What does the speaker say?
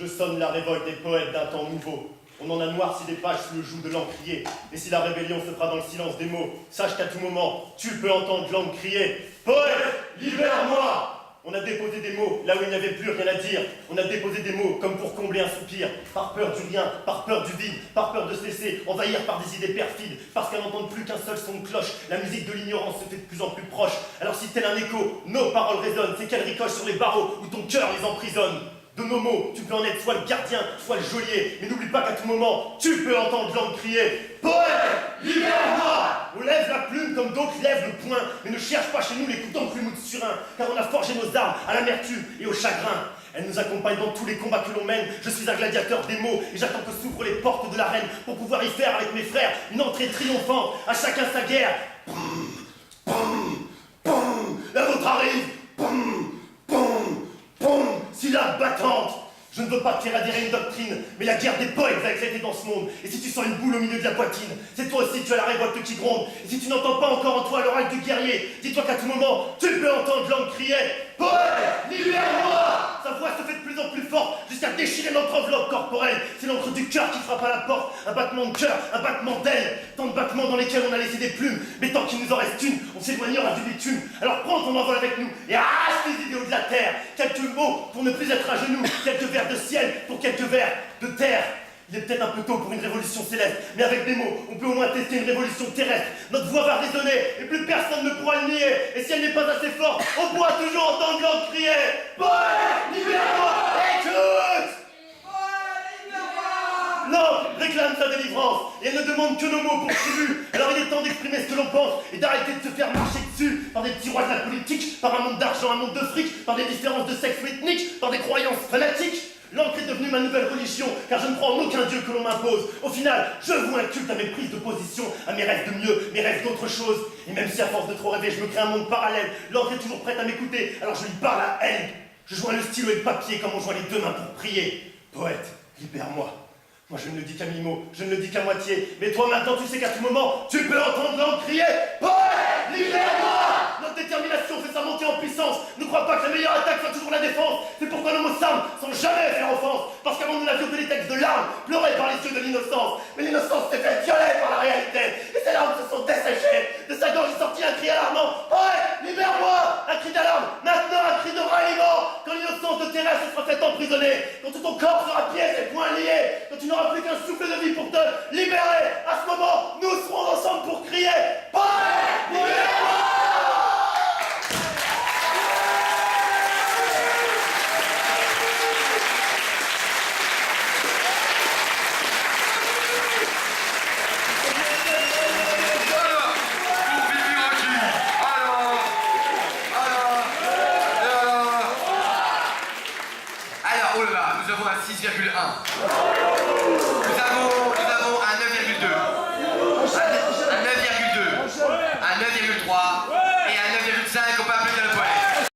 Je sonne la révolte des poètes d'un temps nouveau. On en a noirci des pages sous le joug de l'encrier. Et si la rébellion se fera dans le silence des mots, sache qu'à tout moment, tu peux entendre l'angle crier « Poète, libère-moi » On a déposé des mots là où il n'y avait plus rien à dire. On a déposé des mots comme pour combler un soupir. Par peur du rien, par peur du vide, par peur de se laisser envahir par des idées perfides. Parce qu'à n'entendre plus qu'un seul son de cloche, la musique de l'ignorance se fait de plus en plus proche. Alors si tel un écho, nos paroles résonnent, c'est qu'elles ricochent sur les barreaux où ton cœur les emprisonne. De nos mots, tu peux en être soit le gardien, soit le geôlier. Mais n'oublie pas qu'à tout moment, tu peux entendre l'angle crier « Poète, libère-moi » On lève la plume comme d'autres lèvent le poing. Mais ne cherche pas chez nous les coups d'enclume ou de surin, car on a forgé nos armes à l'amertume et au chagrin. Elle nous accompagne dans tous les combats que l'on mène. Je suis un gladiateur des mots et j'attends que s'ouvrent les portes de l'arène pour pouvoir y faire avec mes frères une entrée triomphante. À chacun sa guerre. Poum, poum, poum. La vôtre arrive. Poum, poum, poum. Syllabe battante. Je ne veux pas te faire adhérer une doctrine, mais la guerre des poètes va éclater dans ce monde. Et si tu sens une boule au milieu de la poitrine, c'est toi aussi que tu as la révolte qui gronde. Et si tu n'entends pas encore en toi l'oral du guerrier, dis-toi qu'à tout moment, tu peux entendre l'angle crier « Poète, libère-moi » Sa voix se fait de plus en plus forte, jusqu'à déchirer notre enveloppe corporelle. C'est l'encre du cœur qui frappe à la porte. Un battement de cœur, un battement d'aile. Tant de battements dans lesquels on a laissé des plumes. Mais tant qu'il nous en reste une, on s'éloignera du bitume. Alors prends ton envol avec nous et arrache les idéaux de la terre. Quelques mots pour ne plus être à genoux. Quelques vers de ciel pour quelques vers de terre. Il est peut-être un peu tôt pour une révolution céleste, mais avec des mots, on peut au moins tester une révolution terrestre. Notre voix va résonner, et plus personne ne pourra le nier. Et si elle n'est pas assez forte, on pourra toujours entendre l'angle crier « Poète, libère-moi, écoute !» L'angle réclame sa délivrance, et elle ne demande que nos mots pour tribut. Alors il est temps d'exprimer ce que l'on pense, et d'arrêter de se faire marcher dessus par des petits rois de la politique, par un monde d'argent, un monde de fric, par des différences de sexe ou ethnique, par des croyances fanatiques. L'encre est devenue ma nouvelle religion, car je ne crois en aucun dieu que l'on m'impose. Au final, je voue un culte à mes prises de position, à mes rêves de mieux, mes rêves d'autre chose. Et même si à force de trop rêver, je me crée un monde parallèle, l'encre est toujours prête à m'écouter, alors je lui parle à elle. Je joins le stylo et le papier comme on joint les deux mains pour prier. Poète, libère-moi. Moi je ne le dis qu'à mi-mot, je ne le dis qu'à moitié. Mais toi maintenant tu sais qu'à tout moment, tu peux entendre l'angle crier « Poète, libère-moi » Notre détermination fait sa montée en puissance. Ne crois pas que la meilleure attaque soit toujours la défense. C'est pourquoi nos mots simples sans jamais faire offense. Parce qu'avant nous n'avions que des textes de larmes, pleurés par les yeux de l'innocence. Mais l'innocence s'est fait violer par la réalité. Et ces larmes se sont desséchées. De sa gorge est sorti un cri alarmant. « Poète, libère-moi » Un cri d'alarme, maintenant un cri de ralliement. Quand l'innocence de tes rêves sera faite emprisonnée. Quand tout ton corps sera pieds et poings liés. Quand tu n'auras plus qu'un souffle de vie pour te libérer. À ce moment, nous serons ensemble pour crier « Poète, libère-moi » Alors, oh là là, nous avons un 6,1.